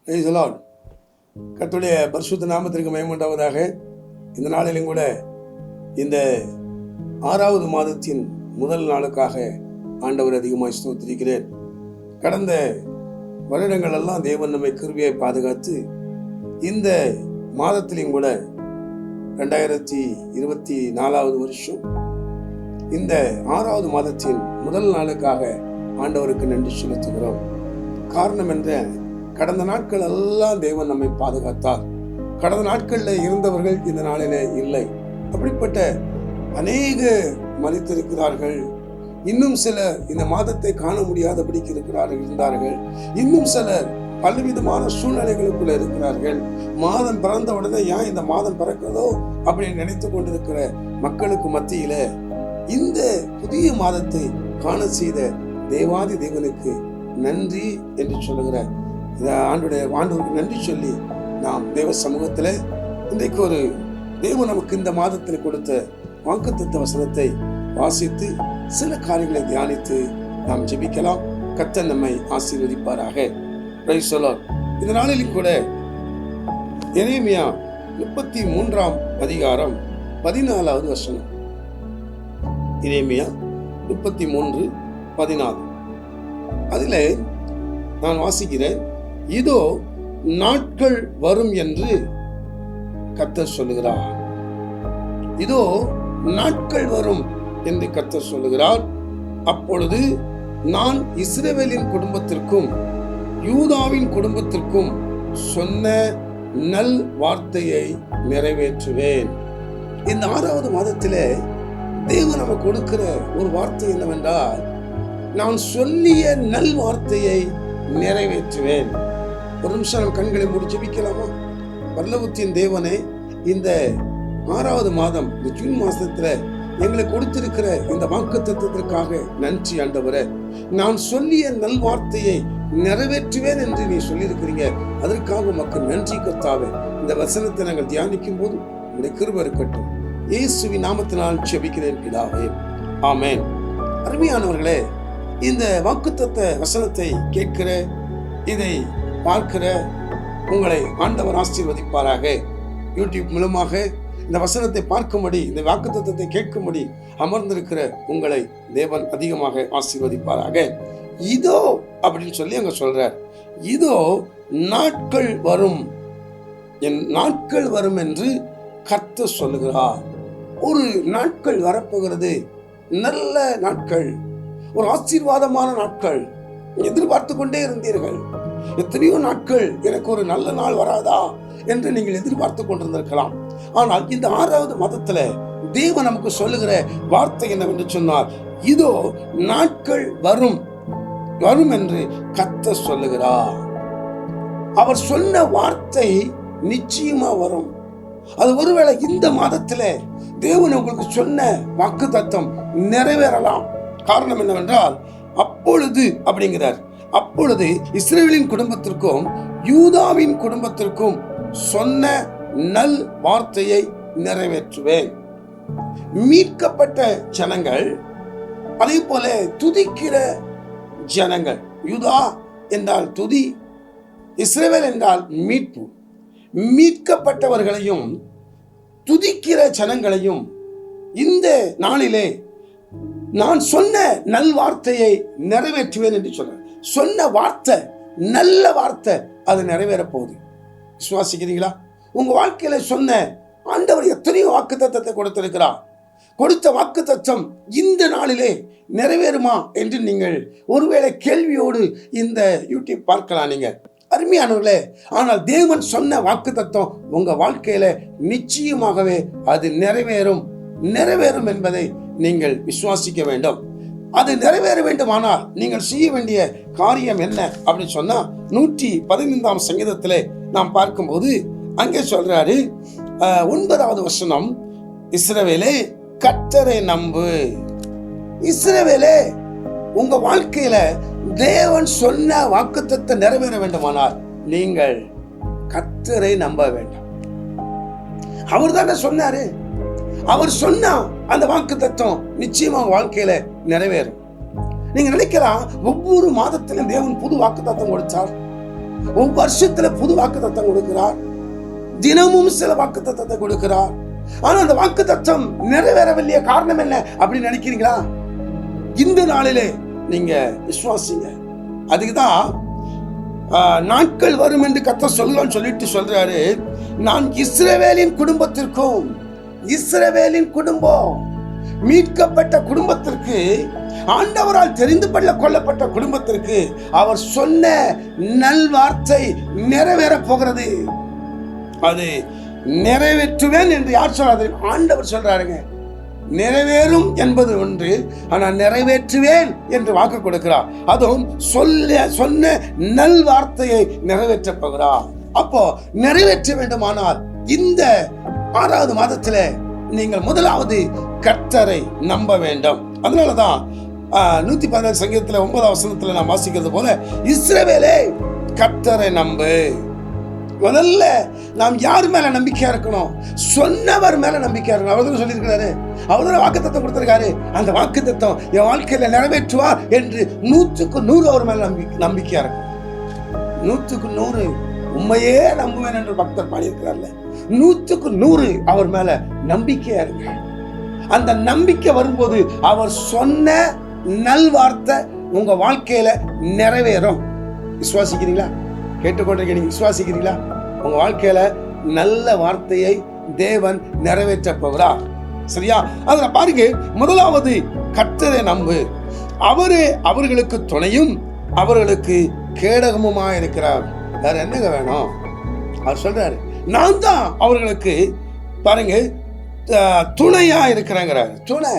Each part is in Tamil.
Price the Lord. கர்த்தருடைய பரிசுத்த நாமத்திற்கு மகிமை உண்டாவதாக. இந்த நாளிலும் கூட இந்த 6வது மாதத்தின் முதல் நாளுக்காக ஆண்டவர் அதிகமாக ஸ்தோத்திரிக்கிறேன். கடந்த வருடங்கள் எல்லாம் தேவன் நம்மை கிருபையாய் பாதுகாத்து இந்த மாதத்திலும் கூட 2024வது வருஷம் இந்த 6வது மாதத்தின் முதல் நாளுக்காக ஆண்டவருக்கு நன்றி செலுத்துகிறோம். காரணம் என்ற கடந்த நாட்கள் எல்லாம் தேவன் நம்மை பாதுகாத்தார். கடந்த நாட்களில் இருந்தவர்கள் இந்த நாளிலே இல்லை. அப்படிப்பட்ட அநேக மரித்திருக்கிறார்கள். இன்னும் சிலர் இந்த மாதத்தை காண முடியாதபடிக்கு இருந்தார்கள். இன்னும் சிலர் பலவிதமான சூழ்நிலைகளுக்குள்ள இருக்கிறார்கள். மாதம் பிறந்த உடனே ஏன் இந்த மாதம் பிறக்கிறதோ அப்படின்னு நினைத்து கொண்டிருக்கிற மக்களுக்கு மத்தியில இந்த புதிய மாதத்தை காண செய்த தேவாதி தேவனுக்கு நன்றி என்று சொல்லுகிற ஆண்டவருக்கு நன்றி சொல்லி நாம் தேவ சமூகத்துல இன்றைக்கு ஒரு தேவன் நமக்கு இந்த மாதத்தில் கொடுத்த வாக்குத்தத்த வசனத்தை வாசித்து சில காரியங்களை தியானித்து நாம் ஜெபிக்கலாம். கர்த்தர் நம்மை ஆசீர்வதிப்பாராக. Price the Lord. இந்த நாளிலும் கூட எரேமியா 33ஆம் அதிகாரம் 14வது வசனம். எரேமியா 33:14. அதில் நான் வாசிக்கிறேன். இதோ நாட்கள் வரும் என்று கர்த்தர் சொல்லுகிறார். இதோ நாட்கள் வரும் என்று கர்த்தர் சொல்லுகிறார். அப்பொழுது நான் இஸ்ரவேலின் குடும்பத்திற்கும் யூதாவின் குடும்பத்திற்கும் சொன்ன நல் வார்த்தையை நிறைவேற்றுவேன். இந்த 6வது மாதத்திலே தேவன் நமக்கு கொடுக்கிற ஒரு வார்த்தை என்னவென்றால், நான் சொல்லிய நல் வார்த்தையை நிறைவேற்றுவேன். ஒரு நிமிஷம் நம்ம கண்களை மூடி ஜெபிக்கலாமா? பரலோகத்தின் தேவனே, இந்த 6வது மாதம் இந்த ஜூன் மாசத்துல எங்களுக்கு கொடுத்திருக்கிற இந்த வாக்குத்தத்தத்திற்காக நன்றி ஆண்டவரே. நான் சொல்லிய நல் வார்த்தையை நிறைவேற்றுவேன் என்று நீ சொல்லியிருக்கிறீங்க. அதற்காக உமக்கு நன்றி கர்த்தாவே. இந்த வசனத்தை நாங்கள் தியானிக்கும் போது உங்களுடைய கிருபை இருக்கட்டும். இயேசுவின் நாமத்தினால் ஜெபிக்கிறேன் பிதாவே, ஆமென். அருமையானவர்களே, இந்த வாக்குத்தத்த வசனத்தை கேட்கிற, இதை பார்க்கிற உங்களை ஆண்டவர் ஆசீர்வதிப்பாராக. யூடியூப் மூலமாக இந்த வசனத்தை பார்க்கும்படி, இந்த வாக்குத்தத்தத்தை கேட்கும்படி அமர்ந்திருக்கிற உங்களை தேவன் அதிகமாக ஆசீர்வதிப்பாராக. இதோ அப்படின்னு சொல்லி அங்க சொல்றார். இதோ நாட்கள் வரும், என் நாட்கள் வரும் என்று கர்த்தர் சொல்லுகிறார். ஒரு நாட்கள் வரப்போகிறது. நல்ல நாட்கள், ஒரு ஆசீர்வாதமான நாட்கள். எதிர்பார்த்து கொண்டே இருந்தீர்கள். எத்தனையோ நாட்கள் எனக்கு ஒரு நல்ல நாள் வராதா என்று நீங்கள் எதிர்பார்த்து கொண்டிருந்திருக்கலாம். ஆனால் இந்த 6வது மாதத்துல தேவன் நமக்கு சொல்லுகிற வார்த்தை என்னவென்று சொன்னார், இதோ நாட்கள் வரும் வரும் என்று கர்த்தர் சொல்லுகிறார். அவர் சொன்ன வார்த்தை நிச்சயமா வரும். அது ஒருவேளை இந்த மாதத்துல தேவன் உங்களுக்கு சொன்ன வாக்குத்தத்தம் நிறைவேறலாம். காரணம் என்னவென்றால், அப்பொழுது அப்படிங்கிறார், அப்பொழுது இஸ்ரவேலின் குடும்பத்திற்கும் யூதாவின் குடும்பத்திற்கும் சொன்ன நல் வார்த்தையை நிறைவேற்றுவேன். மீட்கப்பட்ட ஜனங்கள், அதே போல துதிக்கிற ஜனங்கள். யூதா என்றால் துதி, இஸ்ரவேல் என்றால் மீட்பு. மீட்கப்பட்டவர்களையும் துதிக்கிற ஜனங்களையும் இந்த நாளிலே நான் சொன்ன நல் வார்த்தையை நிறைவேற்றுவேன் என்று சொல்றேன். சொன்ன வார்த்தை நல்ல வார்த்தை, அது நிறைவேற போகுது. விசுவாசிக்கிறீங்களா? உங்க வாழ்க்கையில சொன்ன ஆண்டவர் எத்தனையோ வாக்குத்தத்தத்தை கொடுத்திருக்கிறார். கொடுத்த வாக்குத்தத்தம் இந்த நாளிலே நிறைவேறுமா என்று நீங்கள் ஒருவேளை கேள்வியோடு இந்த யூடியூப் பார்க்கலாம் நீங்க. அருமையானவர்களே, ஆனால் தேவன் சொன்ன வாக்குத்தத்தம் உங்க வாழ்க்கையில நிச்சயமாகவே அது நிறைவேறும் என்பதை நீங்கள் விசுவாசிக்க வேண்டும். அது நிறைவேற வேண்டுமானால் நீங்கள் செய்ய வேண்டிய காரியம் என்ன அப்படின்னு சொன்னா, 115ஆம் சங்கீதத்திலே நாம் பார்க்கும்போது அங்கே சொல்றாரு, 9வது வசனம், இஸ்ரவேலே கர்த்தரை நம்பு. இஸ்ரவேலே, உங்க வாழ்க்கையில தேவன் சொன்ன வாக்குத்தத்தம் நிறைவேற வேண்டுமானால் நீங்கள் கர்த்தரை நம்ப வேண்டும். அவர் தானே சொன்னாரு. அவர் சொன்னா அந்த வாக்குத்தத்தம் நிச்சயமா வாழ்க்கையில நிறைவேறும். நீங்க நினைக்கலாம், ஒவ்வொரு மாதத்திலும் தேவன் புது வாக்குத்தத்தம் கொடுத்தார். வருஷத்துல புது வாக்குத்தத்தம் கொடுக்கிறார், தினமும் சில வாக்குத்தத்தத்தை கொடுக்கிறார். ஆனா அந்த வாக்குத்தத்தம் நிறைவேறவில்லைய காரணம் என்ன அப்படின்னு நினைக்கிறீங்களா? இந்த நாளிலே நீங்க விசுவாசிங்க. அதுக்குதான் நாட்கள் வரும் என்று கர்த்தர் சொல்லலாம்னு சொல்லிட்டு சொல்றாரு, நான் இஸ்ரவேலின் குடும்பத்திற்கும், இஸ்ரவேலின் குடும்பம் மீட்கப்பட்ட குடும்பத்திற்கு, ஆண்டவரால் தெரிந்து கொள்ளப்பட்ட குடும்பத்திற்கு அவர் சொன்ன நல்வார்த்தை நிறைவேற போகிறது. அது நிறைவேற்றுவேன் என்று யார் சொல்றாரு? ஆண்டவர் சொல்றாருங்க. நிறைவேறும் என்பது ஒன்று, ஆனால் நிறைவேற்றுவேன் என்று வாக்கு கொடுக்கிறார். அதுவும் சொன்ன நல் வார்த்தையை நிறைவேற்ற போகிறார். அப்போ நிறைவேற்ற வேண்டுமானால் இந்த 6வது மாதத்துல நீங்கள் முதலாவது கர்த்தரை நம்ப வேண்டும். அதனாலதான் 117 சங்கீதத்துல 9வது வசனத்துல நாம் வாசிக்கிறது போல, இஸ்ரவேலே கர்த்தரை நம்பு. முதல்ல நாம் யார் மேல நம்பிக்கையா இருக்கணும்? சொன்னவர் மேல நம்பிக்கையா இருக்கணும். அவர் சொல்லியிருக்கிறாரு, அவர் வாக்குத்தத்தம் கொடுத்திருக்காரு, அந்த வாக்குத்தத்தம் என் வாழ்க்கையில நிறைவேற்றுவார் என்று 100க்கு 100 அவர் மேல நம்பிக்கையா இருக்கும். 100க்கு 100 உண்மையே நம்புவேன் என்று பக்தர் பாடியிருக்கிறார்ல, 100க்கு 100 அவர் மேல நம்பிக்கையா இருங்க. அந்த நம்பிக்கை வரும்போது அவர் சொன்ன நல்வார்த்தை உங்க வாழ்க்கையில நிறைவேறும். விசுவாசிக்கிறீங்களா? கேட்டுக்கொண்டிருக்கீங்க, விசுவாசிக்கிறீங்களா? உங்க வாழ்க்கையில நல்ல வார்த்தையை தேவன் நிறைவேற்ற போகிறார். சரியா? அதுல பாருங்க, முதலாவது கர்த்தரை நம்பு, அவரே அவர்களுக்கு துணையும் அவர்களுக்கு கேடகமுமா இருக்கிறார். வேற என்னங்க வேணும்? அவர் சொல்றாரு, நான் தான் அவர்களுக்கு பாருங்க துணையா இருக்கிறேங்கிறார். துணை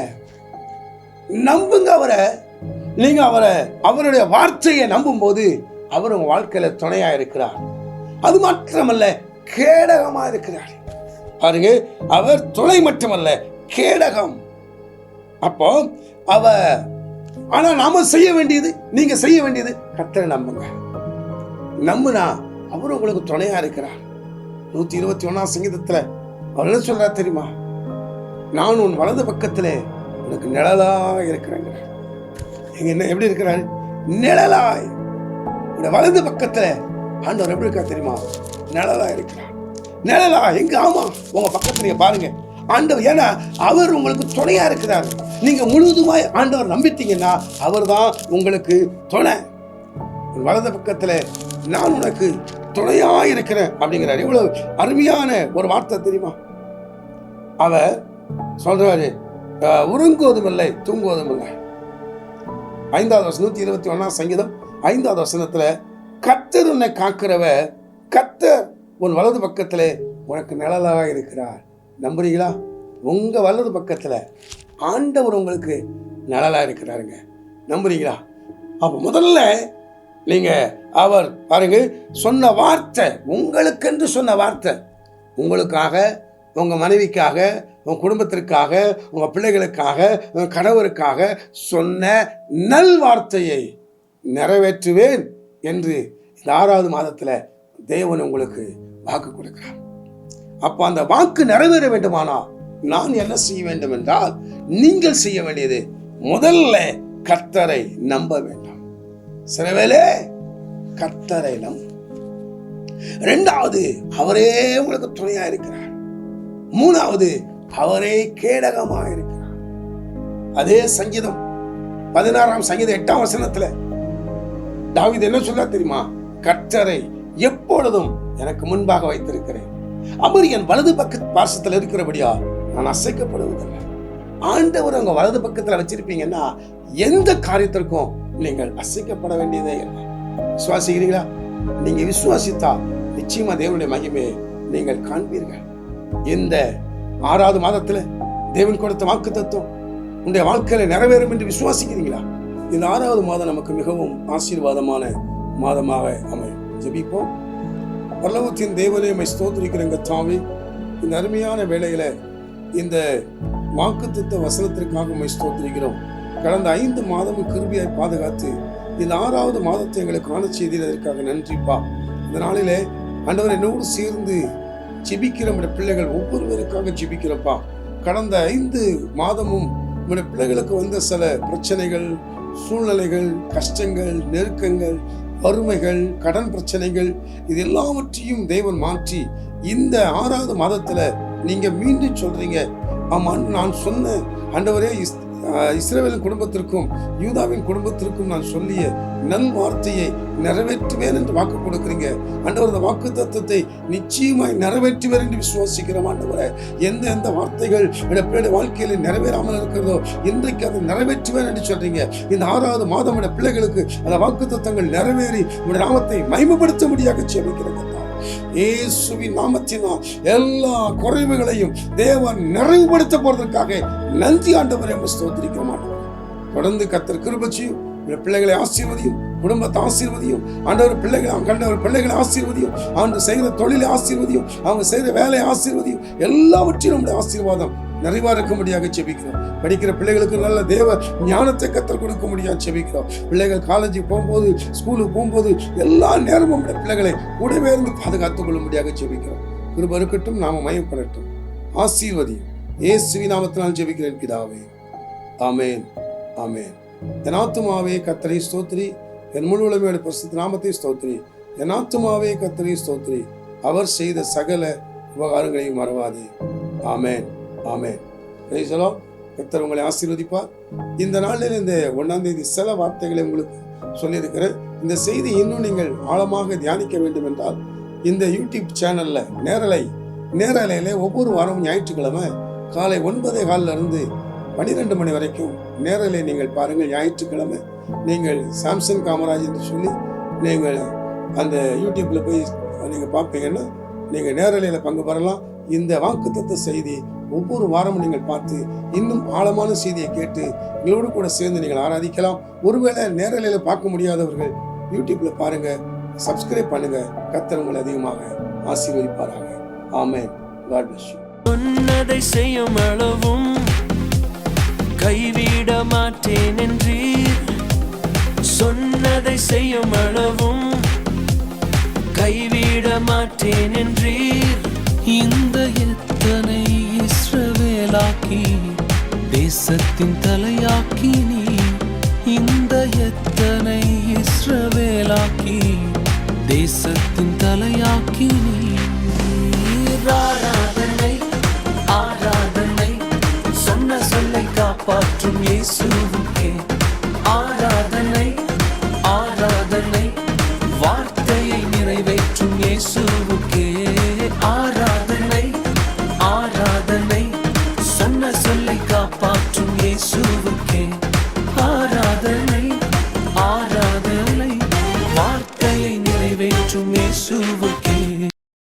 நம்புங்க அவரை. நீங்க அவருடைய வார்த்தையை நம்பும் போது அவர் உங்க வாழ்க்கையில துணையா இருக்கிறார். அது மாத்திரமல்ல, கேடகமா இருக்கிறார். பாருங்க, அவர் துணை மட்டுமல்ல, கேடகம். அப்போ ஆனா நாம செய்ய வேண்டியது, நீங்க செய்ய வேண்டியது, கர்த்தரை நம்புங்க. நம்புனா அவர் உங்களுக்கு துணையா இருக்கிறார். 121 சங்கீதத்துல அவர் என்ன சொல்றார் தெரியுமா? நான் உன் வலது பக்கத்துல உனக்கு நிழலா இருக்கிறேங்க. என்ன எப்படி இருக்கிறாரு? நிழலாய். வலது பக்கத்துல ஆண்டவர் எப்படி இருக்கா தெரியுமா? நிழலா இருக்கிறார். நிழலா எங்க? ஆமா, உங்க பக்கத்துல பாருங்க ஆண்டவர். ஏன்னா அவர் உங்களுக்கு துணையா இருக்கிறார். நீங்க முழுவதுமாய் ஆண்டவர் நம்பிட்டீங்கன்னா அவர் தான் உங்களுக்கு துணை. வலது பக்கத்துல நான் உனக்கு துணையா இருக்கிறேன் அப்படிங்கிறார். எவ்வளவு அருமையான ஒரு வார்த்தை தெரியுமா? அவர் சொல்றாரு, உறங்குவதும் இல்லை தூங்குவதும் இல்லை. 5வது வசனம் 121 சங்கீதம் 5வது வசனத்துல, கர்த்தர் உன்னை காக்கிறவர், கர்த்தர் உன் வலது பக்கத்துல உனக்கு நிழலா இருக்கிறார். நம்புறீங்களா? உங்க வலது பக்கத்துல ஆண்டவர் உங்களுக்கு நிழலா இருக்கிறாருங்க. நம்புறீங்களா? அப்ப முதல்ல நீங்க அவர் பாருங்க சொன்ன வார்த்தை, உங்களுக்கென்று சொன்ன வார்த்தை, உங்களுக்காக, உங்க மனைவிக்காக, உங்க குடும்பத்திற்காக, உங்க பிள்ளைகளுக்காக, உங்க கணவருக்காக சொன்ன நல் வார்த்தையை நிறைவேற்றுவேன் என்று இந்த 6வது மாதத்துல தேவன் உங்களுக்கு வாக்கு கொடுக்கிறார். அப்ப அந்த வாக்கு நிறைவேற வேண்டுமானா நான் என்ன செய்ய வேண்டும் என்றால், நீங்கள் செய்ய வேண்டியது முதல்ல கர்த்தரை நம்ப வேண்டும். சிலவேளை கர்த்தரை நம்ப. 2வது அவரே உங்களுக்கு துணையா இருக்கிறார். 3வது அவரே கேடகமா இருக்கிறார். அதே சங்கீதம் 16 சங்கீதம் 8 வசனத்துல தாவீது என்ன சொல்ல தெரியுமா? கர்த்தரை எப்பொழுதும் எனக்கு முன்பாக வைத்திருக்கிறேன், அவர் என் வலது பக்க பார்சத்தில் இருக்கிறபடியா நான் அசைக்கப்படுவதில்லை. ஆண்டவர் உங்க வலது பக்கத்துல வச்சிருப்பீங்கன்னா எந்த காரியத்திற்கும் நீங்கள் அசைக்கப்பட வேண்டியதே இல்லை. விசுவாசிக்கிறீங்களா? நீங்க விசுவாசித்தா நிச்சயமா தேவனுடைய மகிமையை நீங்கள் காண்பீர்கள். இந்த 6வது மாதத்துல தேவன் கொடுத்த வாக்கு தத்துவம் உங்களுடைய வாழ்க்கையில நிறைவேறும் என்று விசுவாசிக்கிறீங்களா? இந்த 6வது மாதம் நமக்கு மிகவும் ஆசீர்வாதமான மாதமாக அமையும். ஜெபிப்போம். பரலோகத்தின் தேவனே, உம்மை ஸ்தோத்திரிக்கிறேன் கர்த்தாவே. இந்த அருமையான வேளையில இந்த வாக்குத்தத்த வசனத்திற்காக உம்மை ஸ்தோத்திரிக்கிறோம். கடந்த 5 மாதமும் கிருபையாய் பாதுகாத்து இந்த 6வது மாதத்தை எங்களுக்கு காண செய்ததற்காக நன்றிப்பா. இந்த நாளிலே ஆண்டவர் என்னோடு சேர்ந்து ஜெபிக்கிற நம்முடைய பிள்ளைகள் ஒவ்வொருவருக்காக ஜெபிக்கிறப்பா. கடந்த 5 மாதமும் நம்முடைய பிள்ளைகளுக்கு வந்த சில பிரச்சனைகள், சூழ்நிலைகள், கஷ்டங்கள், நெருக்கங்கள், வறுமைகள், கடன் பிரச்சனைகள், இது எல்லாவற்றையும் தேவன் மாற்றி இந்த 6வது மாதத்துல நீங்க மீண்டும் சொல்றீங்க, ஆமா நான் சொன்ன ஆண்டவரே இஸ்ரவேலின் குடும்பத்திற்கும் யூதாவின் குடும்பத்திற்கும் நான் சொல்லிய நல் வார்த்தையை நிறைவேற்றுவேன் என்று வாக்கு கொடுக்குறீங்க. ஆண்டவர் அந்த வாக்கு தத்துவத்தை நிச்சயமாய் நிறைவேற்றுவேன் என்று விசுவாசிக்கிறோம். ஆண்டவரே, எந்த வார்த்தைகள் பிள்ளைடைய வாழ்க்கையில நிறைவேறாமல் இருக்கிறதோ இன்றைக்கு அதை நிறைவேற்றுவேன் என்று சொல்றீங்க. இந்த 6வது மாதம் பிள்ளைகளுக்கு அந்த வாக்கு தத்துவங்கள் நிறைவேறி உடைய நாமத்தை மகிமைப்படுத்த முடியாக ஜெபிக்கிறேன். இயேசுவின் நாமத்தினால் எல்லா குறைவுகளையும் தேவன் நிறைவுபடுத்த போறதற்காக நன்றி ஆண்டவரே, ஸ்தோத்திரிக்கிறோம். தொடர்ந்து கர்த்தர் கிருபை செய்யும், பிள்ளைகளை ஆசீர்வதியும், குடும்பத்தை ஆசீர்வதியும். ஆண்டவர் பிள்ளைகளை ஆசீர்வதியும், அவங்க செய்கிற தொழிலை ஆசீர்வதியும், அவங்க செய்கிற வேலையை ஆசீர்வதியும். எல்லாவற்றிலும் நம்முடைய ஆசீர்வாதம் நிறைவா இருக்க முடியாக ஜெபிக்கிறோம். படிக்கிற பிள்ளைகளுக்கு நல்ல தேவ ஞானத்தை கற்றுக் கொடுக்க முடியாது ஜெபிக்கிறோம். பிள்ளைகள் காலேஜுக்கு போகும்போது, ஸ்கூலுக்கு போகும்போது எல்லா நேரமும் நம்முடைய பிள்ளைகளை கூடவே இருந்து பாதுகாத்துக் கொள்ள முடியாக ஜெபிக்கிறோம். கிருபை இருக்கட்டும், நாம மயப்படட்டும். ஆசீர்வதியும் இயேசுவின் நாமத்தினால் ஜெபிக்கிறேன் பிதாவே, ஆமேன், ஆமேன். என் ஆத்துமாவே கர்த்தரை ஸ்தோத்திரி, என் முழு உலகோட பரிசுத்த நாமத்தை ஸ்தோத்திரி. என் ஆத்துமாவே கர்த்தரை ஸ்தோத்திரி, அவர் செய்த சகல உபகாரங்களையும் மறவாதே. ஆமேன், ஆமேன். Praise the Lord. கர்த்தர் உங்களை ஆசீர்வதிப்பார். இந்த நாளில் இந்த 1ஆம் தேதி சில வார்த்தைகளை உங்களுக்கு சொல்லியிருக்கிறேன். இந்த செய்தி இன்னும் நீங்கள் ஆழமாக தியானிக்க வேண்டும் என்றால் இந்த யூடியூப் சேனல்ல நேரலையில ஒவ்வொரு வாரமும் ஞாயிற்றுக்கிழமை காலை 9:15 12 மணி வரைக்கும் நேரலை நீங்கள் பாருங்கள். ஞாயிற்றுக்கிழமை நீங்கள் சாம்சன் காமராஜ் என்று சொல்லி நீங்கள் அந்த யூடியூப்ல போய் நீங்க பார்ப்பீங்கன்னா நீங்க நேரலையில பங்கு பெறலாம். இந்த வாக்குத்தத்த செய்தி ஒவ்வொரு வாரமும் நீங்கள் பார்த்து இன்னும் ஆழமான செய்தியை கேட்டு எங்களோடு கூட சேர்ந்து நீங்கள் ஆராதிக்கலாம். ஒருவேளை நேரலையில பார்க்க முடியாதவர்கள் யூடியூப்ல பாருங்க, சப்ஸ்கிரைப் பண்ணுங்க. கர்த்தர் உங்களை அதிகமாக ஆசீர்வதிப்பாராக. ஆமென். God bless you. சொன்னதை செய்யும் அளவும் கைவிட மாட்டேன் என்றீர். சொன்னதை செய்யும் அளவும் கைவிட மாட்டேன் என்றீர். இந்த எத்தனை இஸ்ரவேலாக்கி தேசத்தின் தலையாக்கி நீ. இந்த எத்தனை இஸ்ரவேலாக்கி தேசத்தின் தலையாக்கி நீ. ஆராதனை ஆராதனை சொன்ன சொல்லை காப்பாற்றும் இயேசுவுக்கே. ஆராதனை ஆராதனை வார்த்தையை நிறைவேற்றும் இயேசுவுக்கே. ஆராதனை ஆராதனை சொன்ன சொல்லை காப்பாற்றும் இயேசுவுக்கே. ஆராதனை ஆராதனை வார்த்தையை நிறைவேற்றும் இயேசுவுக்கே.